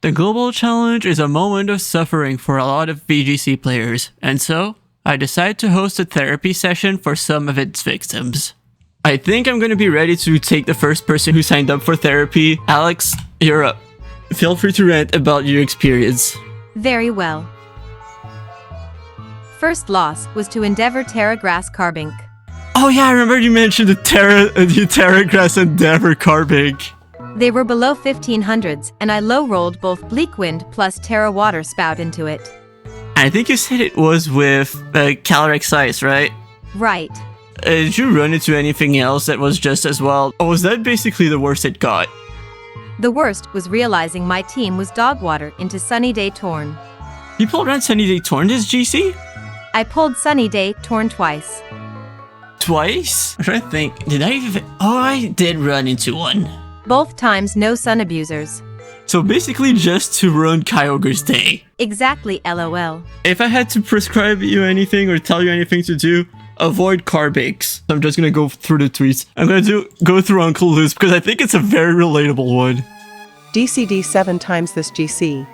The global challenge is a moment of suffering for a lot of VGC players, and so I decided to host a therapy session for some of its victims. I think I'm going to be ready to take the first person who signed up for therapy. Alex, you're up. Feel free to rant about your experience. Very well. First loss was to Endeavor Terragrass Carbink. Oh yeah, I remember you mentioned the Terragrass Endeavor Carbink. They were below 1500s, and I low-rolled both Bleak Wind plus Terra Water Spout into it. I think you said it was with Calyrex Ice, right? Right. Did you run into anything else that was just as well? Or was that basically the worst it got? The worst was realizing my team was Dogwater into Sunny Day Torn. People ran Sunny Day Torn this GC? I pulled Sunny Day Torn twice. Twice? I'm trying to think. Did I even... Oh, I did run into one. Both times no Sun Abusers. So basically just to run Kyogre's Day. Exactly, LOL. If I had to prescribe you anything or tell you anything to do, avoid Carbinks. I'm just gonna go through the tweets. I'm gonna go through Uncle Luz because I think it's a very relatable one. DCD 7 times this GC.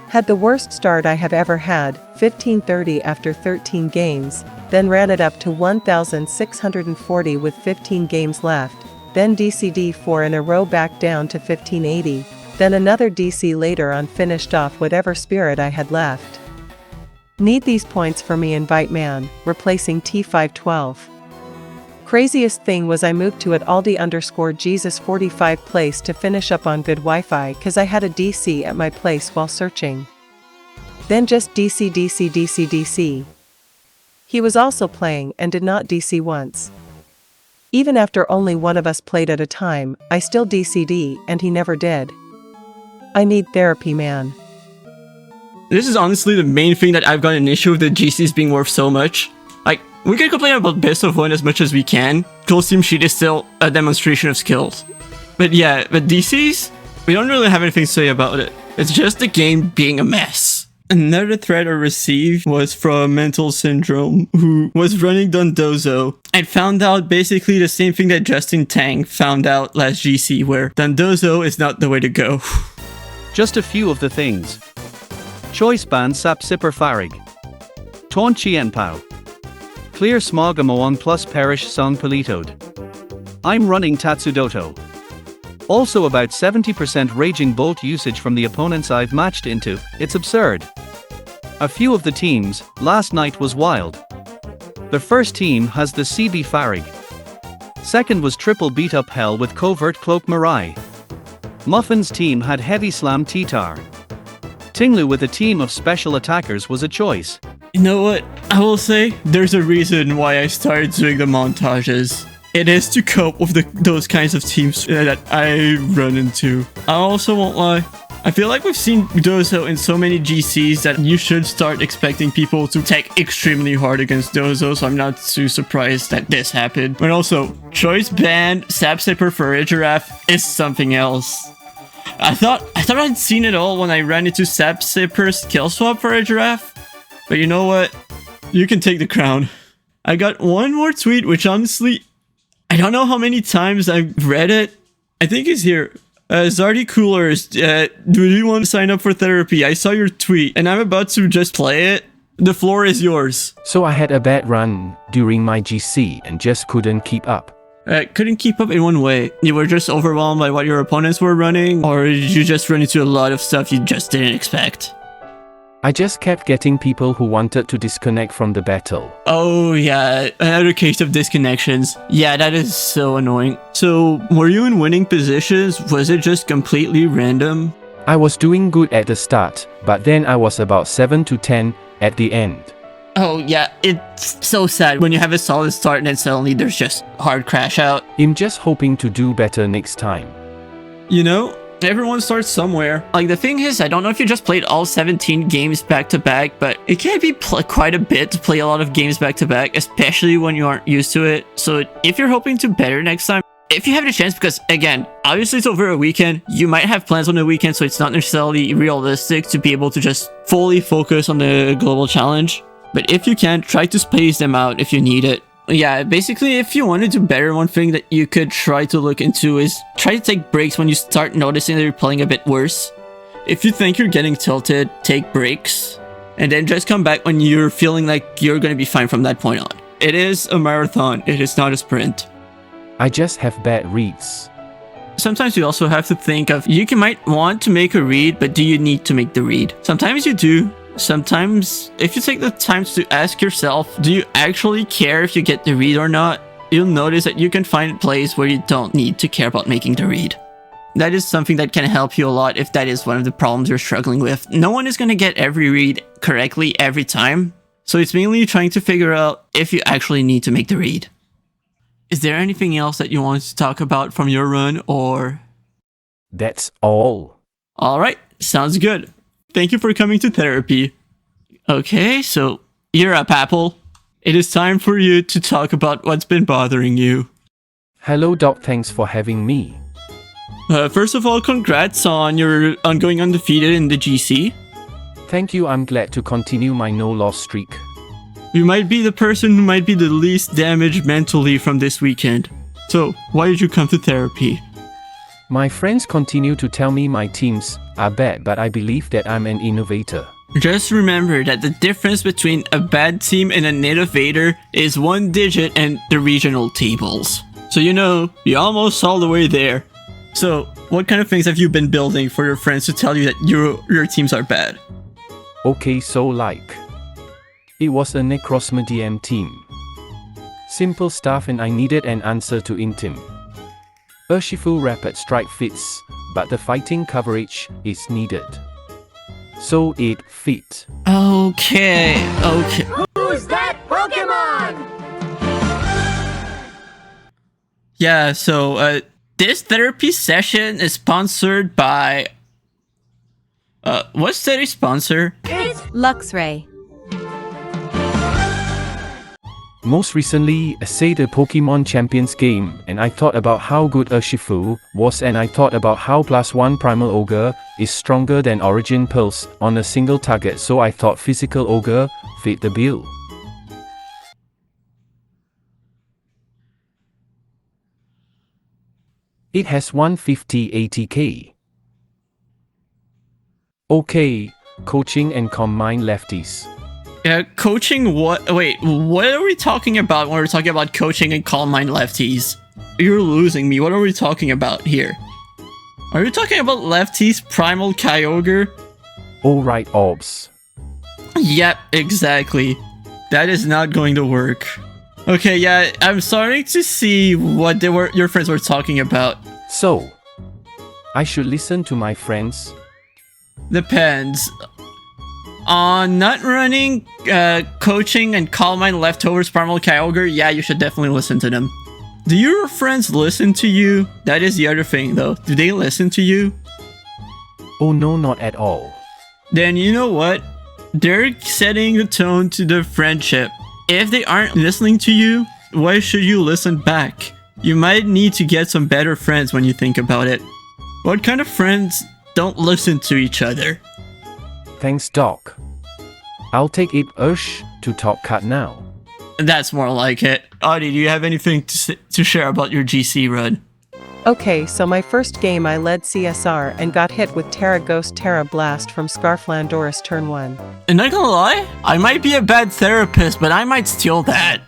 Had the worst start I have ever had, 1530 after 13 games, then ran it up to 1640 with 15 games left, then DCD 4 in a row back down to 1580, then another DC later on finished off whatever spirit I had left. Need these points for me invite man, replacing T512. Craziest thing was I moved to at Aldi_Jesus 45 place to finish up on good Wi-Fi cause I had a DC at my place while searching. Then just DC. He was also playing and did not DC once. Even after only one of us played at a time, I still DC'd and he never did. I need therapy, man. This is honestly the main thing that I've got an issue with the GCs being worth so much. Like, we can complain about best of one as much as we can. Close Team Sheet is still a demonstration of skills. But yeah, but DCs, we don't really have anything to say about it. It's just the game being a mess. Another thread I received was from Mental Syndrome, who was running Dondozo and found out basically the same thing that Justin Tang found out last GC, where Dondozo is not the way to go. Just a few of the things. Choice Ban Sap Sipper Farig. Ton Chien Pao. Clear Smog Amoan plus Perish Song Politoed. I'm running Tatsudoto. Also about 70% Raging Bolt usage from the opponents I've matched into, it's absurd. A few of the teams, last night was wild. The first team has the CB Farig. Second was triple beat up hell with Covert Cloak Mirai. Muffin's team had Heavy Slam T-Tar. Tinglu with a team of special attackers was a choice. You know what? I will say, there's a reason why I started doing the montages. It is to cope with those kinds of teams that I run into. I also won't lie. I feel like we've seen Dozo in so many GCs that you should start expecting people to take extremely hard against Dozo, so I'm not too surprised that this happened. But also, Choice Band Sap Sipper for a Giraffe is something else. I thought I'd seen it all when I ran into Sap Sipper's Kill Swap for a Giraffe. But you know what? You can take the crown. I got one more tweet, which honestly, I don't know how many times I've read it. I think it's here. Zardy Coolers, do you want to sign up for therapy? I saw your tweet, and I'm about to just play it. The floor is yours. So I had a bad run during my GC and just couldn't keep up. Couldn't keep up in one way. You were just overwhelmed by what your opponents were running, or did you just run into a lot of stuff you just didn't expect? I just kept getting people who wanted to disconnect from the battle. Oh yeah, another case of disconnections. Yeah, that is so annoying. So, were you in winning positions? Was it just completely random? I was doing good at the start, but then I was about 7 to 10 at the end. Oh yeah, it's so sad when you have a solid start and then suddenly there's just hard crash out. I'm just hoping to do better next time. You know, everyone starts somewhere. Like, the thing is, I don't know if you just played all 17 games back to back, but it can be quite a bit to play a lot of games back to back, especially when you aren't used to it. So if you're hoping to better next time, if you have the chance, because again, obviously it's over a weekend, you might have plans on the weekend, so it's not necessarily realistic to be able to just fully focus on the global challenge. But if you can, try to space them out if you need it. Yeah, basically, if you want to do better, one thing that you could try to look into is try to take breaks when you start noticing that you're playing a bit worse. If you think you're getting tilted, take breaks, and then just come back when you're feeling like you're gonna be fine from that point on. It is a marathon, it is not a sprint. I just have bad reads. Sometimes you also have to think of, you might want to make a read, but do you need to make the read? Sometimes you do. Sometimes, if you take the time to ask yourself, do you actually care if you get the read or not? You'll notice that you can find a place where you don't need to care about making the read. That is something that can help you a lot if that is one of the problems you're struggling with. No one is going to get every read correctly every time, so it's mainly trying to figure out if you actually need to make the read. Is there anything else that you want to talk about from your run, or? That's all. Alright, sounds good. Thank you for coming to therapy. Okay, so you're up, Apple. It is time for you to talk about what's been bothering you. Hello Doc, thanks for having me. First of all, congrats on your ongoing undefeated in the GC. Thank you, I'm glad to continue my no-loss streak. You might be the person who might be the least damaged mentally from this weekend. So, why did you come to therapy? My friends continue to tell me my teams are bad, but I believe that I'm an innovator. Just remember that the difference between a bad team and an innovator is 1 digit and the regional tables. So you're almost all the way there. So, what kind of things have you been building for your friends to tell you that your teams are bad? Okay, so it was a Necrosmedium team. Simple stuff, and I needed an answer to Intim. Urshifu Rapid Strike fits, but the fighting coverage is needed. So it fit. Okay. Who's that Pokemon? Yeah, so this therapy session is sponsored by... what's today's sponsor? It's Luxray. Most recently, I say the Pokemon Champions game, and I thought about how good Urshifu was, and I thought about how +1 Primal Ogre is stronger than Origin Pulse on a single target, so I thought Physical Ogre fit the bill. It has 150 ATK. Okay, coaching and combine lefties. Coaching what? Wait, what are we talking about when we're talking about coaching and calm mind lefties? You're losing me. What are we talking about here? Are you talking about lefties, Primal Kyogre? Alright, Orbs. Yep, exactly. That is not going to work. Okay, yeah, I'm starting to see what your friends were talking about. So, I should listen to my friends? Depends. On not running, coaching, and calm mind leftovers Primal Kyogre, yeah, you should definitely listen to them. Do your friends listen to you? That is the other thing, though. Do they listen to you? Oh no, not at all. Then you know what? They're setting the tone to the friendship. If they aren't listening to you, why should you listen back? You might need to get some better friends when you think about it. What kind of friends don't listen to each other? Thanks, Doc. I'll take it to top cut now. That's more like it. Audie, do you have anything to share about your GC run? Okay, so my first game I led CSR and got hit with Terra Ghost Terra Blast from Scarflandoris turn 1. And not gonna lie, I might be a bad therapist, but I might steal that.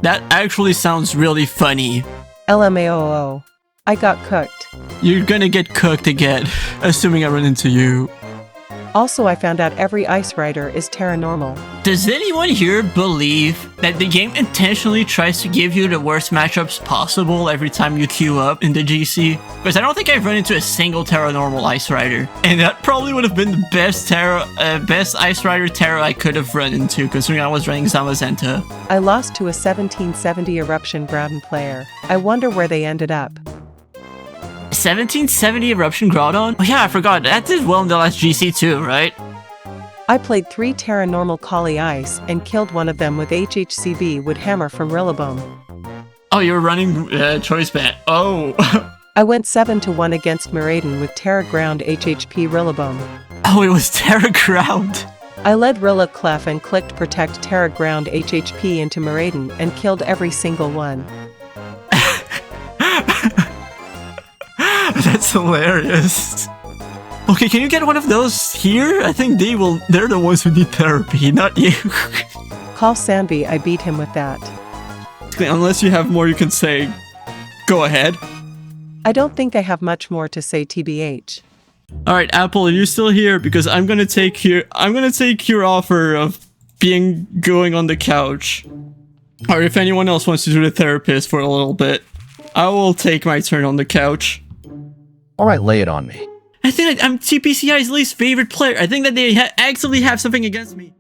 That actually sounds really funny. LMAOO. I got cooked. You're gonna get cooked again, assuming I run into you. Also, I found out every Ice Rider is Terra Normal. Does anyone here believe that the game intentionally tries to give you the worst matchups possible every time you queue up in the GC? Because I don't think I've run into a single Terra Normal Ice Rider. And that probably would have been the best Ice Rider Terra I could have run into, considering I was running Zamazenta. I lost to a 1770 Eruption Groudon player. I wonder where they ended up. 1770 Eruption Groudon? Oh yeah, I forgot. That did well in the last GC too, right? I played 3 Terra Normal Collie Ice and killed one of them with HHCB Wood Hammer from Rillaboom. Oh, you're running Choice Band. Oh. I went 7-1 against Miraidon with Terra Ground HHP Rillaboom. Oh, it was Terra Ground. I led Rilla Clef and clicked Protect Terra Ground HHP into Miraidon and killed every single one. That's hilarious. Okay, can you get one of those here? I think they're the ones who need therapy, not you. Call Sanvi, I beat him with that. Unless you have more you can say, go ahead. I don't think I have much more to say, TBH. Alright, Apple, are you still here? Because I'm gonna take your offer of going on the couch. Or if anyone else wants to do the therapist for a little bit, I will take my turn on the couch. Alright, lay it on me. I think I'm TPCI's least favorite player. I think that they actually have something against me.